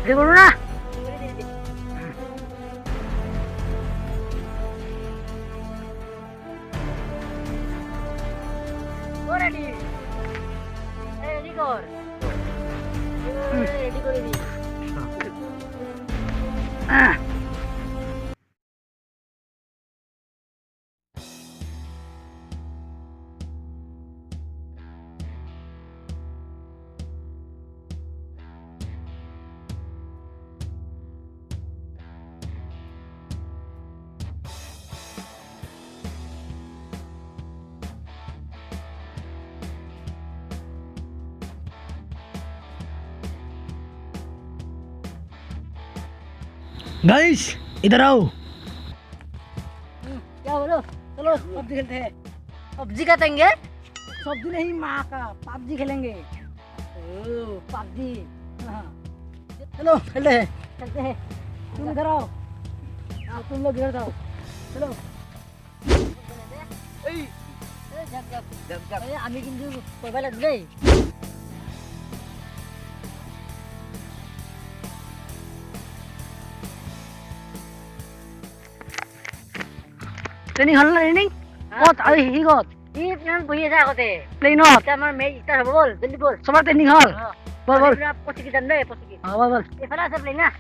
দেরি করো না। রেডি রেডি কর রেডি করে দি। गाइस इधर आओ। क्या बोलो? चलो पबजी खेलते हैं। पबजी का देंगे? पबजी नहीं माँ का, पबजी खेलेंगे। पबजी चलो खेलते हैं खेलते हैं। तुम इधर आओ, तुम लोग इधर आओ। चलो আমি কিন্তু কইবা লাগবে দেই। ট্রেনিং হল না ট্রেনিং কত আই হি কত ই প্লেন বহি আছে আগতে প্লেনত আমাৰ মেচ ষ্টাৰ্ট হ'ব বল জলদি বল সবার ট্রেনিং হল বল বল পছি কি জানবে পছি কি বল বল এফালে আছে প্লেন না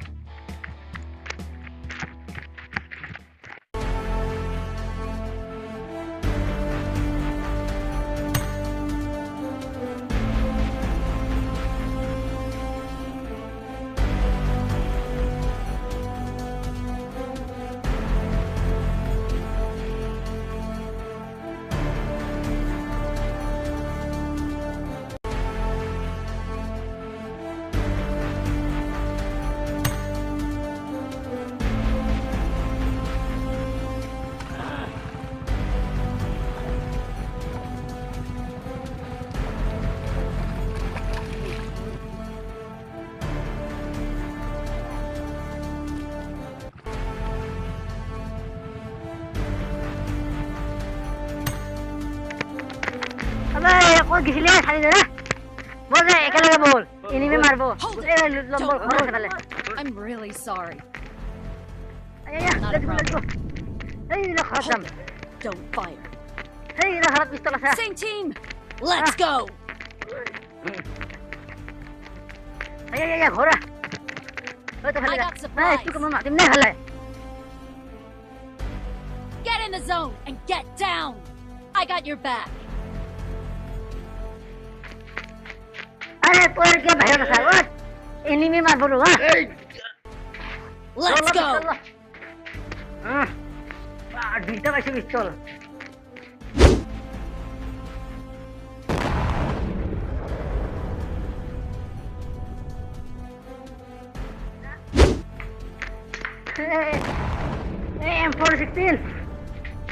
আবে কত গিছিলে খালি ধরে বল রে একেলগে বল এনিমে মারবো এই লম্বল খরচ ফেলে I'm really sorry. আয় লেটস গো এই না খতম Don't fire. এই না হাত পিস্তল আছে Same team. Let's go. আয় ঘোরা ওই তো I ফেলে got না supplies. তুই কেমন মারতিম না ফেলে Get in the zone and get down. I got your back. আরে তোর কি ভাই না স্যার ওই এনিমি মারবো না Let's go. দুইটা বেশি পিস্তল M416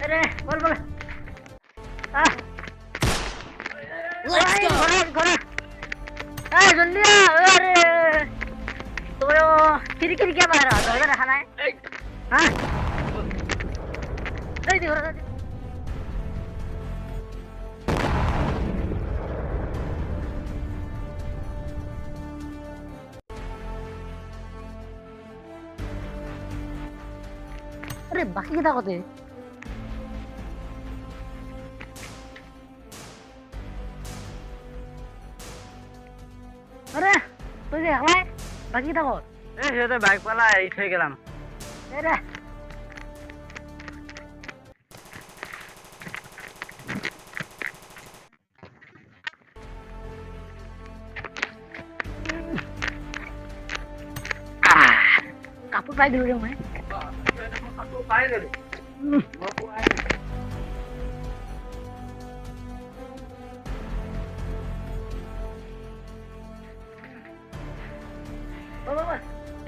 अरे बोल बोल Let's go. घोड़ा जल्दी आ अरे तो किरी क्या बाहर आ उधर खाना है हाँ दे घोड़ा अरे बाकी कितना होते अरे তুই যে একলাই বাকি কিটা কর এই সেটা বাইক পালা এই হয়ে গেলাম। এই রে কাপড় পাই দিল রে মই কাপড় পাই গেল ও বাবা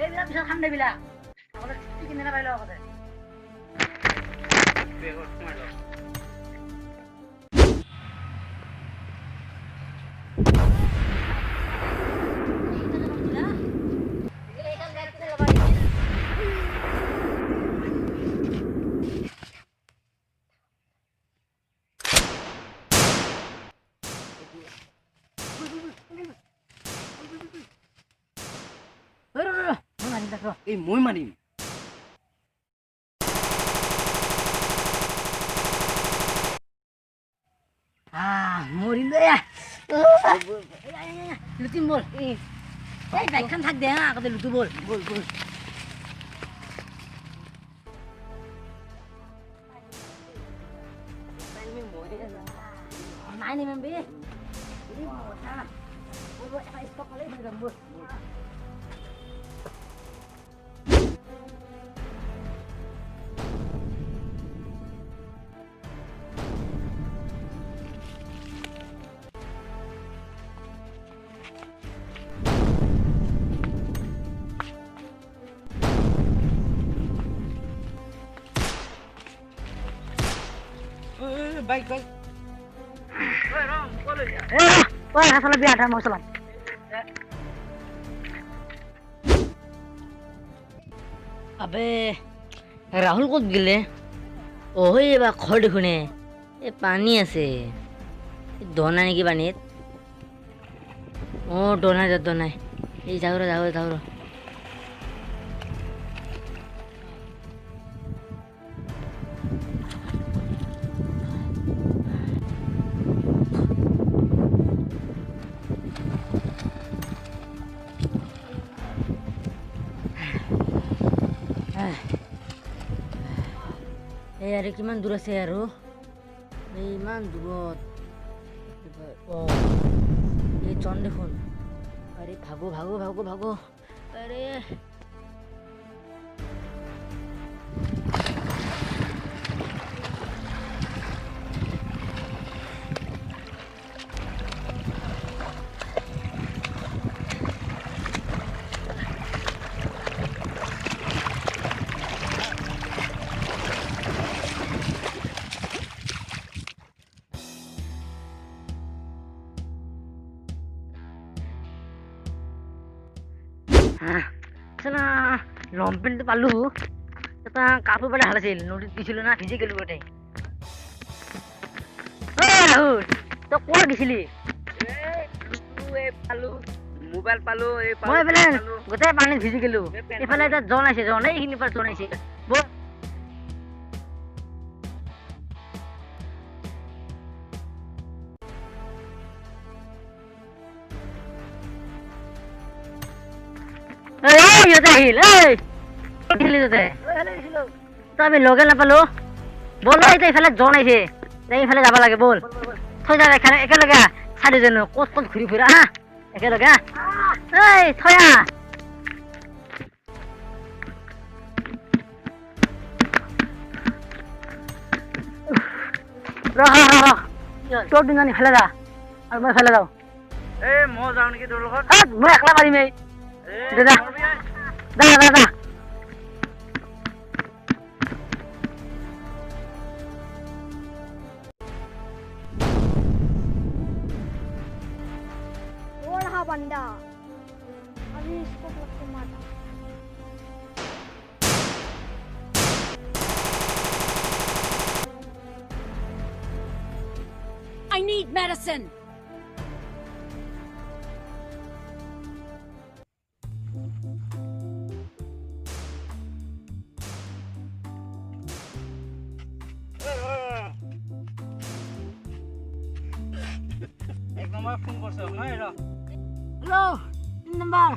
এই বিলা বিশাল ঠান্ডা বিলা আমাদের চিকেন না পাইলো আমাদের Aduh, এই মই মাৰিম মৰিলো লুটিম বল এই বাইকখন থাক দে হা আগতে লুটো বল বল বল নাই নিমেন বে বাইক বাইক আসলে বিয়াটা মশলাম আবে রাহুল ক'ত গেলে এবার খৰ দেখোনে এই পানী আছে দনা নেকি পানীত দনাই দনাই এই যাওঁ ৰ এই আৰু কিমান দূৰ আছে আৰু ইমান দূৰত এই জন দেখোন আৰে ভাগো আৰে লং পেণ্টটো পালো এটা কাপোৰ পালে ভাল আছিল নদীত দিছিলো না ভিজি গেলো গোটেই ৰাহুল তই ক'ত গেছিলি মোবাইল পালো মই এইফালে গোটেই পানীত ভিজি গেলো এইফালে এটা জন আছে এইখিনিৰ পৰা জন আছে বল ইহঁতে আহিল তই আমি লগে নাপালো বল এতিয়া ইফালে জন আহিছে ইফালে যাব লাগে বল থৈ যা একেলগে চাৰিজনো ক'ত ঘূৰি ফুৰা হা একেলগে এই থৈ আহ তোৰ দুজনী ইফালে যা আৰু মই ইফালে যাওঁ মই যাওঁ নেকি তোৰ লগত মই একলা পাৰিম এই দাদা बंदा अभी इसको पकड़ मारा I need medicine. এক নম্বৰ ফোন কৰিছ নহয় ৰ হেল্ল' 3 নম্বৰ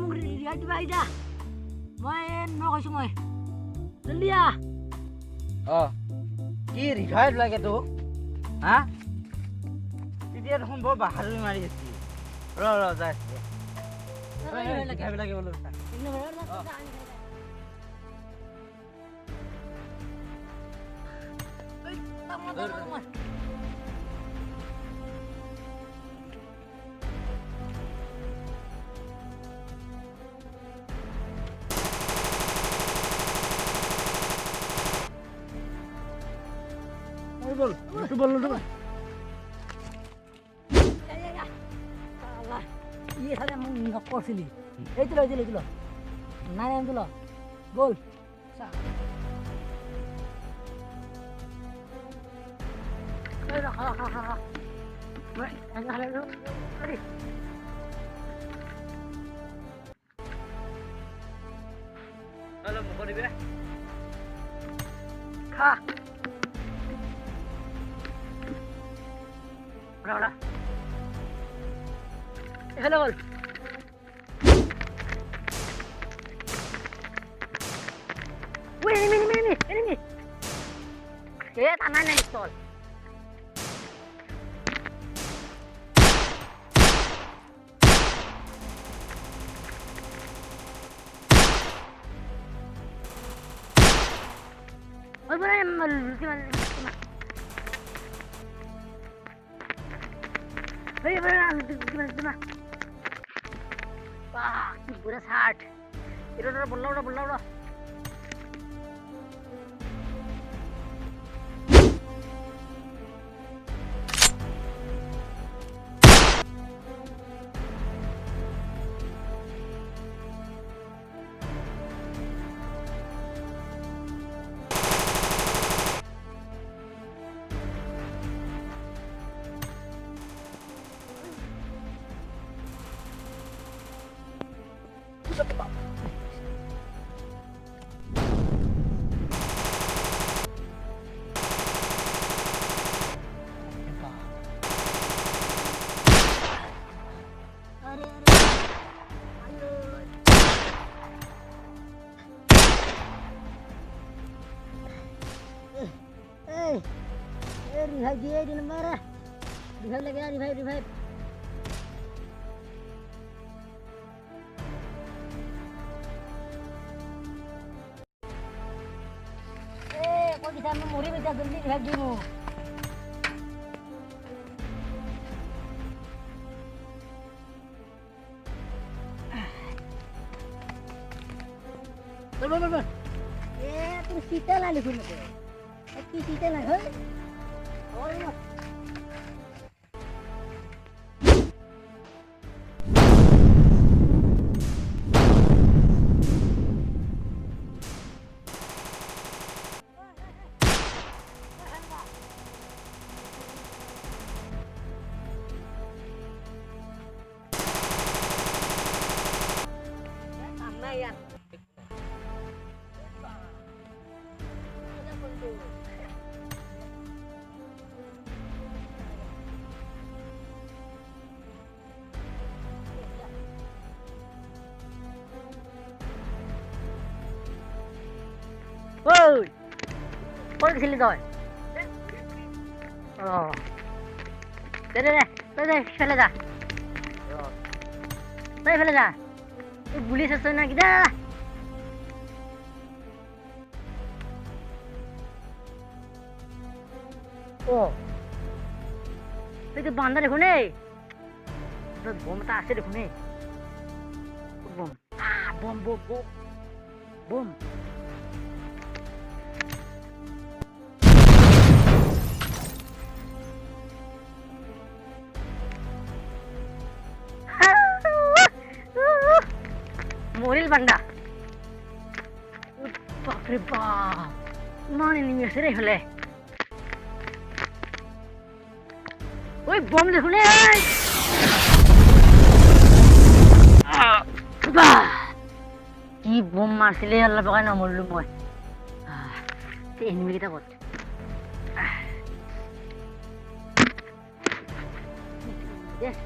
মোক ৰিহাই দিবা এতিয়া মই নকৈছোঁ মই জলদি আহ কি ৰিভাইভ লাগে তোক হা তেতিয়া দেখোন বৰ বাহাদুৰি মাৰি আছি ৰ যাই ৰিভাইভ লাগে বোলো বল ইয়ে সাথে মোক নিহক করছিলি এইগুলো নাই আনগুলো বল খা ওরা ওরা এখানে বল Wih, ini. Ya, tanahnya pistol. Oh, boleh gimana? Gimana? Wah, beras hard. Udah, bola. Revive dia di lembar. Revive lagi ya, revive. Kok bisa memuri bisa berhenti revive dulu. Ber. Terus kita lah di sini. Kita lah, hei. Oh, ya. Oi, kok kesini tuh? Oh, deh, fele dah. Fele dah. Bully sesuatu nak kita. Oh, itu bandar dekho ne. Itu bom tak asal dekho ne. Bom. Bom. Moril banda. Bapak rebah. Mana ini mesra hole? Oi bom dekho ne. Bah. Ki bom marsile Allah pakai nama lu moy. Ini kita buat. Yes.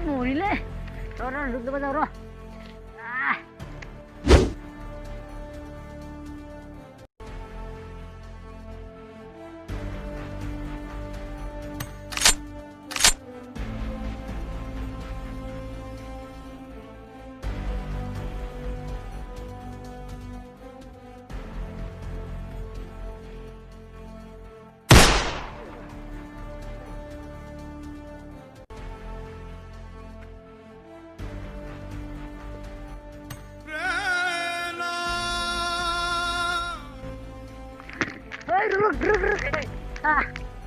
Morile. Orang duduk pada orang.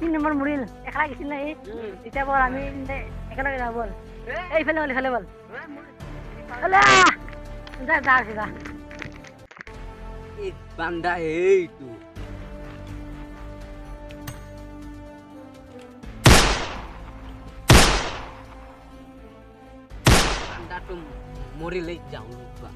Ini nomor muril. Ekala kisin na eh. Ita bol ami inte. Ekala kita bol. Fele bol. Alah. Dah sida. Banda itu. তাতো মৰিলেই যাওঁ লোকা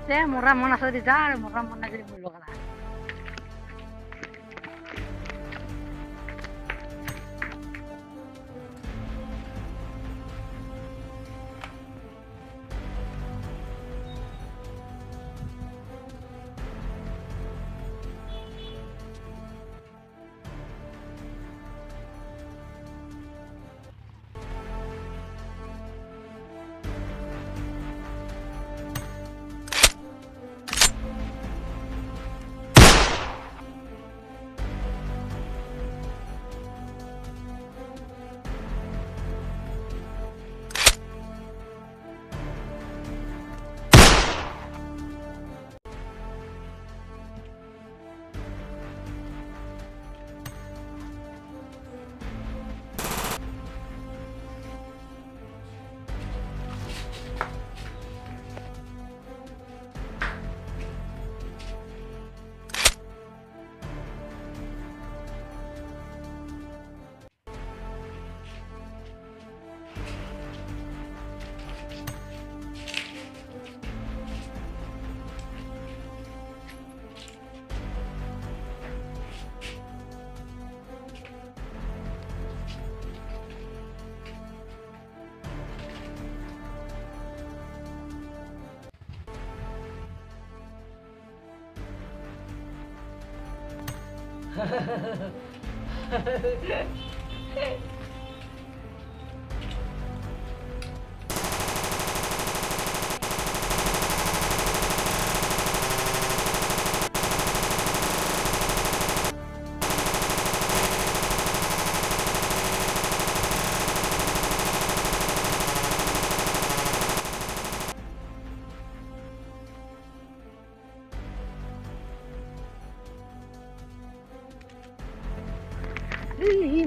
দে মৰা মন আছে যদি যা আৰু মৰা মন নাই যদি মোৰ লগত আহ।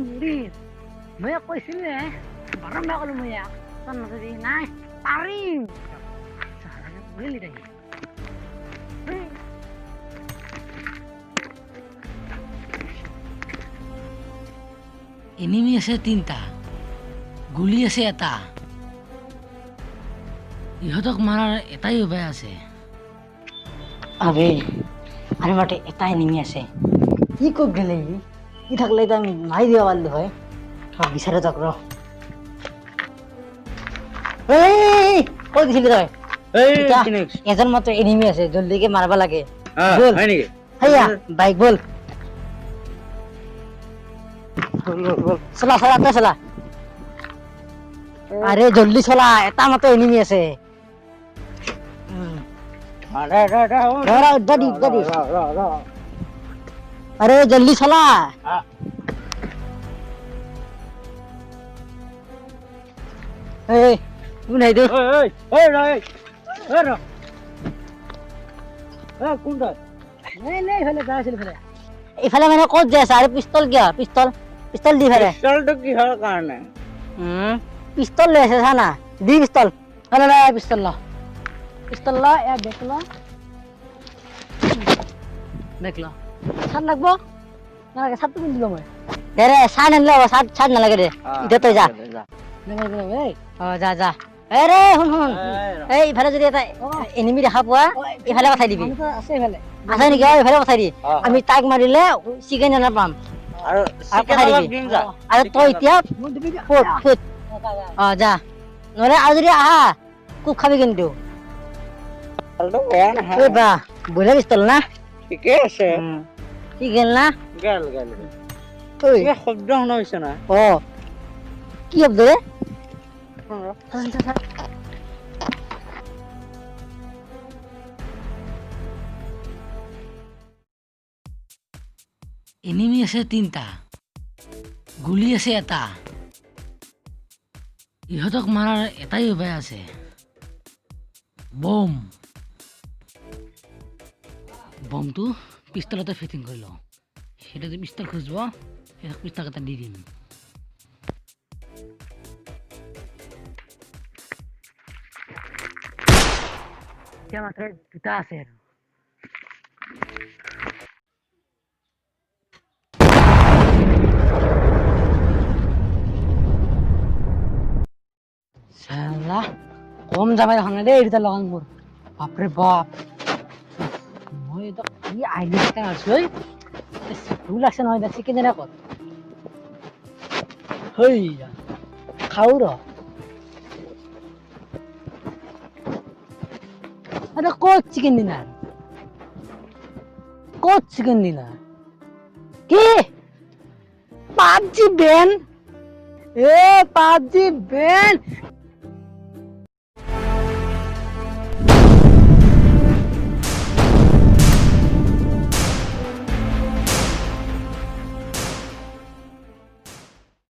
মুড়ি মই কৈছিলে বাৰম্বাৰ ক'লো মই তই নকবি নাই পাৰিম বুলিলি তাই এনিমি আছে 3টা গুলি আছে এটা ইহঁতক মাৰাৰ এটাই উপায় আছে আবে আরে মাঠে এটা এনিমি আছে কি কব গেলে ই থাকলে তো আমি মারি দিবা পারলো হয় সব বিচারে যাক র কই দিছিলি তই এজন মাত্র এনিমি আছে জলদিকে মারবা লাগে বল হয় নাকি হাইয়া বাইক বল চলা চলা তো চলা আরে জলদি চলা এটা মাত্র এনিমি আছে अरे जल्दी चला तू नहीं दे ইফালে মানে ক'ত যাই আছে আরে পিস্তল কিয় পিস্তল পিস্তল দি ফেলে পিস্তলটো কিহৰ কাৰণে পিস্তল লৈ আছে চা না দি পিস্তল ল পিস্তল ল পিস্তল ল এ দেখ ল দেখ ল সাত লাগবো নালাগে সাতটো পিন্ধি দিলো মই দে ৰে চাহ আনিলে হ'ব চাহ নালাগে দে এতিয়া তই যা যা যা এ ৰে শুন শুন এই ইফালে যদি এটা এনিমি দেখা পোৱা ইফালে পঠাই দিবি আছে ইফালে আছে নেকি ইফালে পঠাই দি আমি তাক মাৰিলে চিকেন আনা পাম আৰু চিকেন অলপ দিম যা আৰু তই এতিয়া ফুট যা নহ'লে আৰু যদি আহা কুক খাবি কিন্তু পিস্তলটো বেয়া নহয় ঐ বা বঢ়িয়া পিস্তল না ঠিকে আছে কি গেল না গেল গেল ঐ কিবা শব্দ শুনা হৈছে না কি শব্দ রে এনিমি আছে 3টা গুলি আছে এটা ইহঁতক মাৰাৰ এটাই উপায় আছে বম বমটো পিস্তলতে ফিটিং কৰি লওঁ সেটা যে পিস্তল খুঁজব সেটা পিস্তল এটা দি দিম এতিয়া মাত্ৰ 2টা আছে আৰু শালা কম যাবাই দেখা নাই দেই এটা লগান মোৰ বাপৰে বাপ মই এটা কি আইডিয়া এটা আছো ভুল আছে নহয় দেখি কি জানা কত হই খাও র আরে কত চিকেন ডিনার কি PUBG ban A PUBG ban